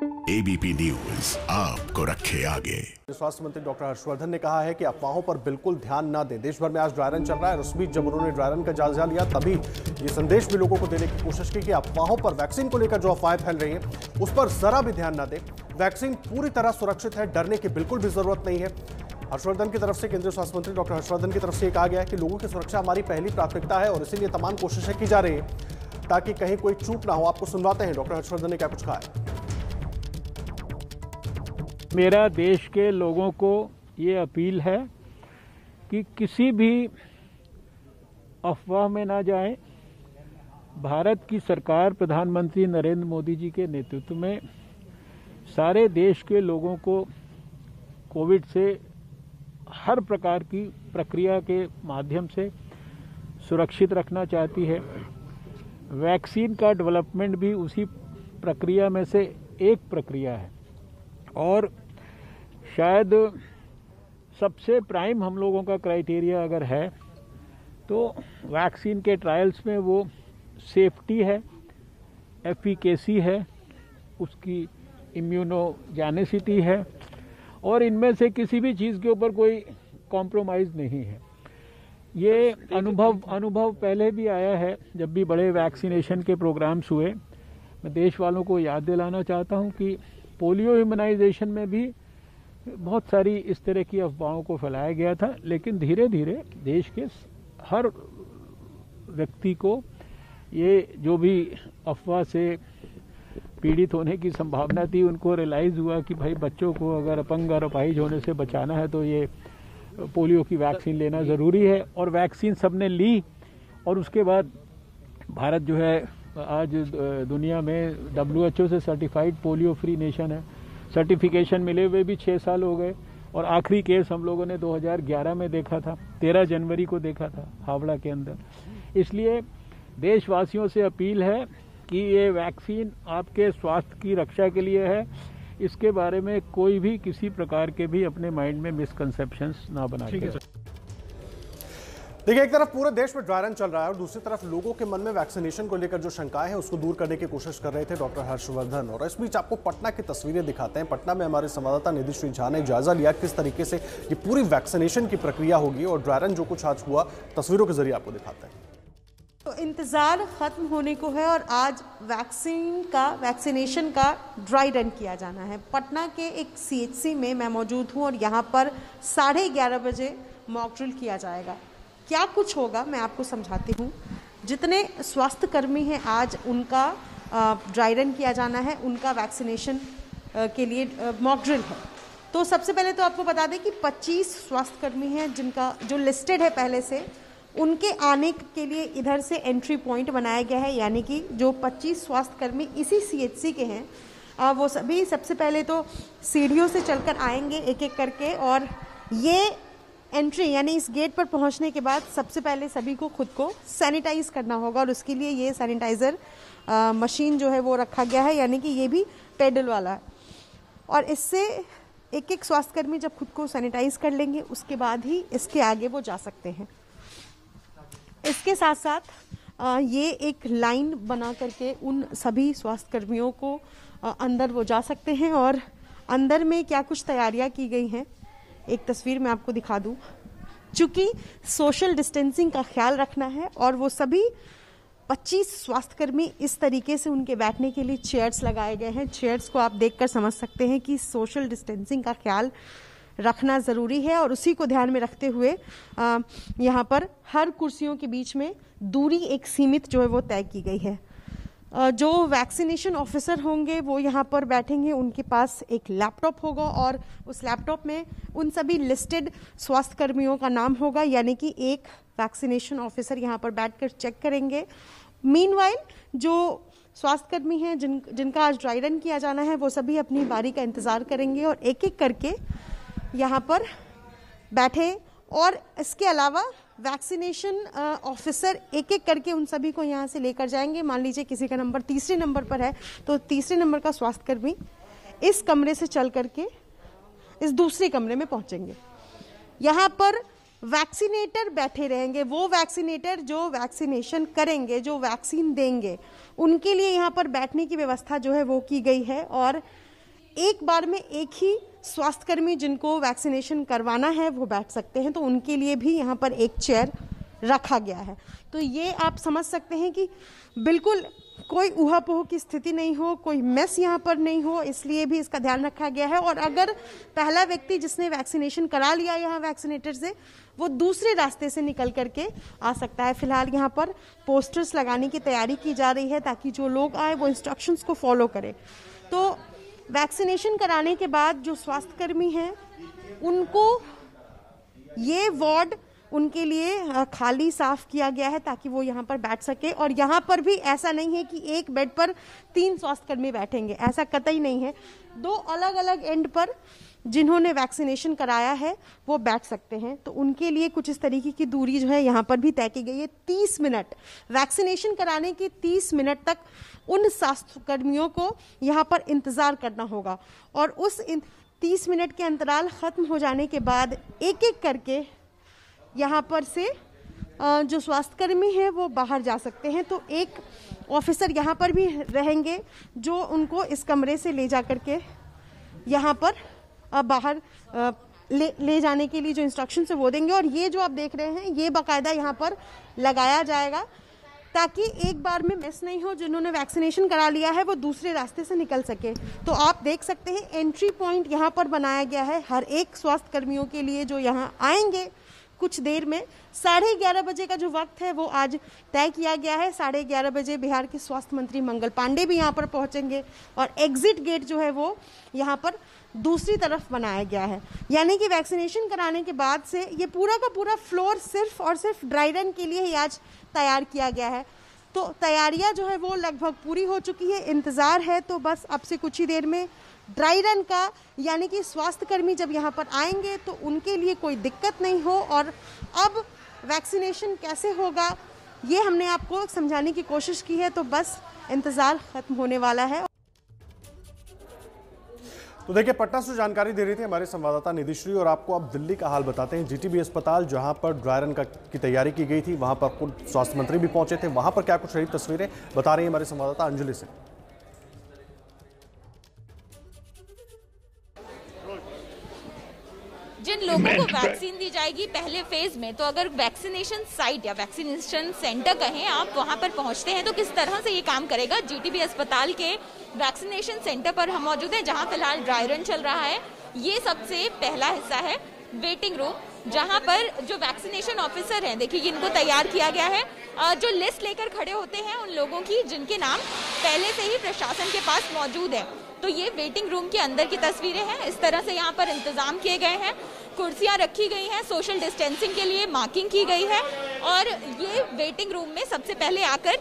ABP news आपको रखे आगे। स्वास्थ्य मंत्री डॉक्टर हर्षवर्धन ने कहा है कि अफवाहों पर बिल्कुल ध्यान ना दें। देश भर में आज ड्राई रन चल रहा है और उस बीच जब उन्होंने ड्राई रन का जायजा लिया तभी ये संदेश भी लोगों को देने की कोशिश की कि अफवाहों पर, वैक्सीन को लेकर जो अफवाहें फैल रही हैं उस पर जरा भी ध्यान ना दें। वैक्सीन पूरी तरह सुरक्षित है, डरने की बिल्कुल भी जरूरत नहीं है। हर्षवर्धन की तरफ से, केंद्रीय स्वास्थ्य मंत्री डॉक्टर हर्षवर्धन की तरफ से कहा गया है कि लोगों की सुरक्षा हमारी पहली प्राथमिकता है और इसीलिए तमाम कोशिशें की जा रही है ताकि कहीं कोई चूक ना हो। आपको सुनवाते हैं डॉक्टर हर्षवर्धन ने क्या कुछ कहा है। मेरा देश के लोगों को ये अपील है कि किसी भी अफवाह में ना जाएं। भारत की सरकार प्रधानमंत्री नरेंद्र मोदी जी के नेतृत्व में सारे देश के लोगों को कोविड से हर प्रकार की प्रक्रिया के माध्यम से सुरक्षित रखना चाहती है। वैक्सीन का डेवलपमेंट भी उसी प्रक्रिया में से एक प्रक्रिया है और शायद सबसे प्राइम हम लोगों का क्राइटेरिया अगर है तो वैक्सीन के ट्रायल्स में वो सेफ्टी है, एफिकेसी है, उसकी इम्यूनोजेनिसिटी है और इनमें से किसी भी चीज़ के ऊपर कोई कॉम्प्रोमाइज़ नहीं है। ये अनुभव पहले भी आया है जब भी बड़े वैक्सीनेशन के प्रोग्राम्स हुए। मैं देश वालों को याद दिलाना चाहता हूं कि पोलियो इम्यूनाइजेशन में भी बहुत सारी इस तरह की अफवाहों को फैलाया गया था, लेकिन धीरे धीरे देश के हर व्यक्ति को ये जो भी अफवाह से पीड़ित होने की संभावना थी उनको रियलाइज़ हुआ कि भाई बच्चों को अगर अपंग और अपाहिज होने से बचाना है तो ये पोलियो की वैक्सीन लेना ज़रूरी है। और वैक्सीन सबने ली और उसके बाद भारत जो है आज दुनिया में WHO से सर्टिफाइड पोलियो फ्री नेशन है। सर्टिफिकेशन मिले हुए भी 6 साल हो गए और आखिरी केस हम लोगों ने 2011 में देखा था, 13 जनवरी को देखा था हावड़ा के अंदर। इसलिए देशवासियों से अपील है कि ये वैक्सीन आपके स्वास्थ्य की रक्षा के लिए है। इसके बारे में कोई भी किसी प्रकार के भी अपने माइंड में मिसकंसेप्शंस ना बना के। देखिए, एक तरफ पूरे देश में ड्राई रन चल रहा है और दूसरी तरफ लोगों के मन में वैक्सीनेशन को लेकर जो शंकाएं हैं उसको दूर करने की कोशिश कर रहे थे डॉक्टर हर्षवर्धन। और इस बीच आपको पटना की तस्वीरें दिखाते हैं। पटना में हमारे संवाददाता निधि श्री झा ने जायजा लिया किस तरीके से ये पूरी वैक्सीनेशन की प्रक्रिया होगी और ड्राई रन जो कुछ आज हुआ तस्वीरों के जरिए आपको दिखाते हैं। तो इंतज़ार ख़त्म होने को है और आज वैक्सीनेशन का ड्राई रन किया जाना है। पटना के एक CHC में मैं मौजूद हूँ और यहाँ पर 11:30 बजे मॉक ड्रिल किया जाएगा। क्या कुछ होगा मैं आपको समझाती हूँ। जितने स्वास्थ्य कर्मी हैं आज उनका ड्राई रन किया जाना है, उनका वैक्सीनेशन के लिए मॉक ड्रिल है। तो सबसे पहले तो आपको बता दें कि 25 स्वास्थ्य कर्मी हैं जिनका जो लिस्टेड है पहले से, उनके आने के लिए इधर से एंट्री पॉइंट बनाया गया है। यानी कि जो 25 स्वास्थ्य कर्मी इसी CHC के हैं वो सभी सबसे पहले तो सीढ़ियों से चलकर आएंगे एक एक करके और ये एंट्री यानी इस गेट पर पहुंचने के बाद सबसे पहले सभी को खुद को सैनिटाइज करना होगा और उसके लिए ये सैनिटाइज़र मशीन जो है वो रखा गया है, यानी कि ये भी पेडल वाला है। और इससे एक एक स्वास्थ्यकर्मी जब खुद को सैनिटाइज कर लेंगे उसके बाद ही इसके आगे वो जा सकते हैं। इसके साथ साथ ये एक लाइन बना करके उन सभी स्वास्थ्यकर्मियों को अंदर वो जा सकते हैं और अंदर में क्या कुछ तैयारियां की गई हैं एक तस्वीर में आपको दिखा दूं। चूंकि सोशल डिस्टेंसिंग का ख्याल रखना है और वो सभी 25 स्वास्थ्यकर्मी इस तरीके से उनके बैठने के लिए चेयर्स लगाए गए हैं। चेयर्स को आप देखकर समझ सकते हैं कि सोशल डिस्टेंसिंग का ख्याल रखना ज़रूरी है और उसी को ध्यान में रखते हुए यहाँ पर हर कुर्सियों के बीच में दूरी एक सीमित जो है वो तय की गई है। जो वैक्सीनेशन ऑफिसर होंगे वो यहाँ पर बैठेंगे, उनके पास एक लैपटॉप होगा और उस लैपटॉप में उन सभी लिस्टेड स्वास्थ्य कर्मियों का नाम होगा, यानी कि एक वैक्सीनेशन ऑफिसर यहाँ पर बैठकर चेक करेंगे। मीनवाइल जो स्वास्थ्यकर्मी हैं जिनका आज ड्राई रन किया जाना है वो सभी अपनी बारी का इंतज़ार करेंगे और एक एक करके यहाँ पर बैठे और इसके अलावा वैक्सीनेशन ऑफिसर एक एक करके उन सभी को यहाँ से लेकर जाएंगे। मान लीजिए किसी का नंबर तीसरे नंबर पर है तो तीसरे नंबर का स्वास्थ्यकर्मी इस कमरे से चल करके इस दूसरे कमरे में पहुंचेंगे। यहाँ पर वैक्सीनेटर बैठे रहेंगे, वो वैक्सीनेटर जो वैक्सीनेशन करेंगे, जो वैक्सीन देंगे, उनके लिए यहाँ पर बैठने की व्यवस्था जो है वो की गई है। और एक बार में एक ही स्वास्थ्यकर्मी जिनको वैक्सीनेशन करवाना है वो बैठ सकते हैं, तो उनके लिए भी यहाँ पर एक चेयर रखा गया है। तो ये आप समझ सकते हैं कि बिल्कुल कोई ऊहापोह की स्थिति नहीं हो, कोई मेस यहाँ पर नहीं हो, इसलिए भी इसका ध्यान रखा गया है। और अगर पहला व्यक्ति जिसने वैक्सीनेशन करा लिया यहाँ वैक्सीनेटर से, वो दूसरे रास्ते से निकल करके आ सकता है। फिलहाल यहाँ पर पोस्टर्स लगाने की तैयारी की जा रही है ताकि जो लोग आए वो इंस्ट्रक्शंस को फॉलो करें। तो वैक्सीनेशन कराने के बाद जो स्वास्थ्यकर्मी हैं उनको ये वार्ड उनके लिए खाली साफ किया गया है ताकि वो यहाँ पर बैठ सके। और यहाँ पर भी ऐसा नहीं है कि एक बेड पर 3 स्वास्थ्यकर्मी बैठेंगे, ऐसा कतई नहीं है। 2 अलग अलग एंड पर जिन्होंने वैक्सीनेशन कराया है वो बैठ सकते हैं। तो उनके लिए कुछ इस तरीके की दूरी जो है यहाँ पर भी तय की गई है। 30 मिनट वैक्सीनेशन कराने के 30 मिनट तक उन स्वास्थ्यकर्मियों को यहाँ पर इंतजार करना होगा और उस 30 मिनट के अंतराल खत्म हो जाने के बाद एक एक करके यहाँ पर से जो स्वास्थ्यकर्मी हैं वो बाहर जा सकते हैं। तो एक ऑफिसर यहाँ पर भी रहेंगे जो उनको इस कमरे से ले जा करके यहाँ पर बाहर ले जाने के लिए जो इंस्ट्रक्शन है वो देंगे। और ये जो आप देख रहे हैं ये बाकायदा यहाँ पर लगाया जाएगा ताकि एक बार में मिस नहीं हो, जिन्होंने वैक्सीनेशन करा लिया है वो दूसरे रास्ते से निकल सके। तो आप देख सकते हैं एंट्री पॉइंट यहाँ पर बनाया गया है हर एक स्वास्थ्य कर्मियों के लिए जो यहाँ आएंगे कुछ देर में। 11:30 बजे का जो वक्त है वो आज तय किया गया है। 11:30 बजे बिहार के स्वास्थ्य मंत्री मंगल पांडे भी यहाँ पर पहुंचेंगे और एग्जिट गेट जो है वो यहाँ पर दूसरी तरफ बनाया गया है। यानी कि वैक्सीनेशन कराने के बाद से ये पूरा का पूरा फ्लोर सिर्फ और सिर्फ ड्राई रन के लिए ही आज तैयार किया गया है। तो तैयारियां जो है वो लगभग पूरी हो चुकी है। इंतज़ार है तो बस अब से कुछ ही देर में ड्राई रन का, यानी कि स्वास्थ्यकर्मी जब यहाँ पर आएंगे तो उनके लिए कोई दिक्कत नहीं हो। और अब वैक्सीनेशन कैसे होगा ये हमने आपको समझाने की कोशिश की है। तो बस इंतज़ार खत्म होने वाला है। तो देखिए, पटना से जानकारी दे रही थी हमारे संवाददाता निधिश्री। और आपको अब दिल्ली का हाल बताते हैं। जीटीबी अस्पताल जहां पर ड्राई रन की तैयारी की गई थी, वहां पर खुद स्वास्थ्य मंत्री भी पहुंचे थे। वहां पर क्या कुछ रही तस्वीरें बता रही है हमारे संवाददाता अंजलि से। जिन लोगों को वैक्सीन दी जाएगी पहले फेज में, तो अगर वैक्सीनेशन साइट या वैक्सीनेशन सेंटर कहें आप, वहां पर पहुंचते हैं तो किस तरह से ये काम करेगा। जीटीबी अस्पताल के वैक्सीनेशन सेंटर पर हम मौजूद हैं जहां फिलहाल ड्राई रन चल रहा है। ये सबसे पहला हिस्सा है वेटिंग रूम, जहां पर जो वैक्सीनेशन ऑफिसर हैं, देखिए इनको तैयार किया गया है, जो लिस्ट लेकर खड़े होते हैं उन लोगों की जिनके नाम पहले से ही प्रशासन के पास मौजूद है। तो ये वेटिंग रूम के अंदर की तस्वीरें हैं। इस तरह से यहाँ पर इंतजाम किए गए हैं, कुर्सियाँ रखी गई हैं, सोशल डिस्टेंसिंग के लिए मार्किंग की गई है। और ये वेटिंग रूम में सबसे पहले आकर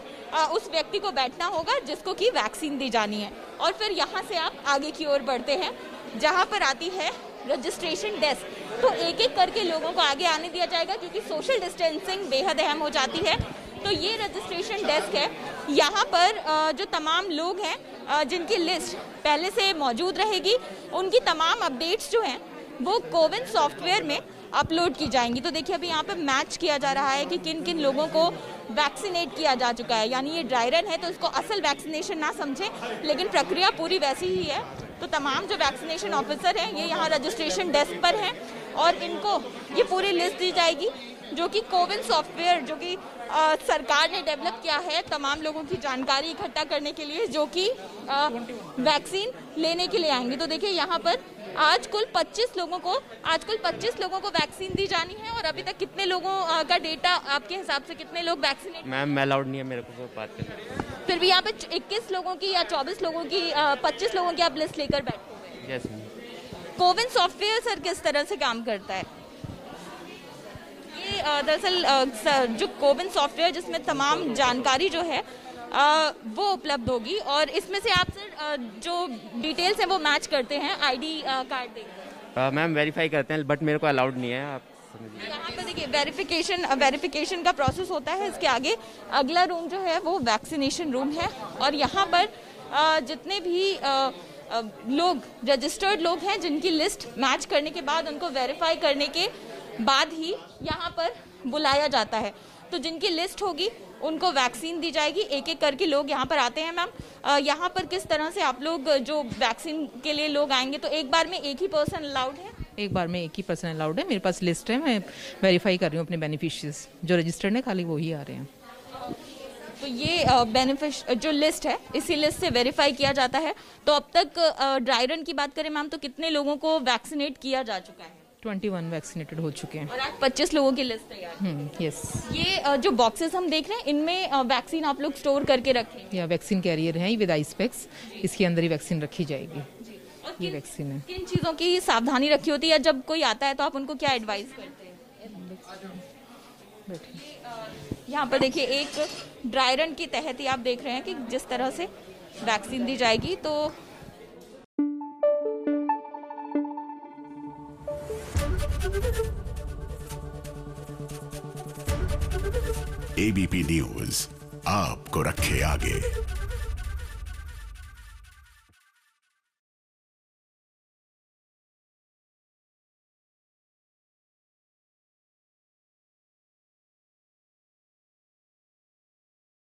उस व्यक्ति को बैठना होगा जिसको कि वैक्सीन दी जानी है। और फिर यहाँ से आप आगे की ओर बढ़ते हैं जहाँ पर आती है रजिस्ट्रेशन डेस्क। तो एक एक करके लोगों को आगे आने दिया जाएगा क्योंकि सोशल डिस्टेंसिंग बेहद अहम हो जाती है। तो ये रजिस्ट्रेशन डेस्क है। यहाँ पर जो तमाम लोग हैं जिनकी लिस्ट पहले से मौजूद रहेगी, उनकी तमाम अपडेट्स जो हैं वो कोविन सॉफ्टवेयर में अपलोड की जाएंगी। तो देखिए अभी यहाँ पे मैच किया जा रहा है कि किन किन लोगों को वैक्सीनेट किया जा चुका है। यानी ये ड्राई रन है तो इसको असल वैक्सीनेशन ना समझें, लेकिन प्रक्रिया पूरी वैसी ही है। तो तमाम जो वैक्सीनेशन ऑफिसर हैं ये यहाँ रजिस्ट्रेशन डेस्क पर हैं और इनको ये पूरी लिस्ट दी जाएगी जो कि कोविन सॉफ्टवेयर जो कि सरकार ने डेवलप किया है तमाम लोगों की जानकारी इकट्ठा करने के लिए जो कि वैक्सीन लेने के लिए आएंगे। तो देखिए यहाँ पर आज कुल 25 लोगों को वैक्सीन दी जानी है। और अभी तक कितने लोगों का डेटा आपके हिसाब से कितने लोग वैक्सीनेट? मैम अलाउड नहीं है मेरे को बात करना। फिर भी यहाँ पे 21 लोगों की या 24 लोगों की 25 लोगों की आप लिस्ट लेकर बैठोगे। Yes ma'am. CoWIN software sir किस तरह से काम करता है? ये दरअसल जो कोविन सॉफ्टवेयर जिसमें तमाम जानकारी जो है वो उपलब्ध होगी और इसमें से आप सर जो डिटेल्स हैं वो मैच करते हैं आईडी कार्ड देकर। मैम वेरीफाई करते हैं बट मेरे को अलाउड नहीं है। आप यहाँ पर देखिए वेरिफिकेशन का प्रोसेस होता है। इसके आगे अगला रूम जो है वो वैक्सीनेशन रूम है और यहाँ पर जितने भी लोग रजिस्टर्ड लोग हैं जिनकी लिस्ट मैच करने के बाद उनको वेरीफाई करने के बाद ही यहाँ पर बुलाया जाता है। तो जिनकी लिस्ट होगी उनको वैक्सीन दी जाएगी। एक एक करके लोग यहाँ पर आते हैं। मैम यहाँ पर किस तरह से आप लोग जो वैक्सीन के लिए लोग आएंगे तो एक बार में एक ही पर्सन अलाउड है? एक बार में एक ही पर्सन अलाउड है। मेरे पास लिस्ट है, मैं वेरीफाई कर रही हूँ अपने बेनिफिशियरीज जो रजिस्टर्ड है, खाली वही आ रहे हैं। तो ये जो लिस्ट है इसी लिस्ट से वेरीफाई किया जाता है। तो अब तक ड्राई रन की बात करें मैम तो कितने लोगों को वैक्सीनेट किया जा चुका है? 21 वैक्सीनेटेड हो चुके हैं और आज 25 लोगों की लिस्ट तैयार है। यस। ये जो बॉक्सेस हम देख रहे हैं इनमें वैक्सीन आप लोग स्टोर करके रखें? या वैक्सीन कैरियर है विद आई स्पेक्स, इसके अंदर ही वैक्सीन रखी जाएगी। ये वैक्सीन है। किन चीज़ों की सावधानी रखी होती है जब कोई आता है तो आप उनको क्या एडवाइस करते हैं? यहाँ पर देखिए एक ड्राई रन के तहत ही आप देख रहे हैं कि जिस तरह से वैक्सीन दी जाएगी। तो एबीपी न्यूज आपको रखे आगे।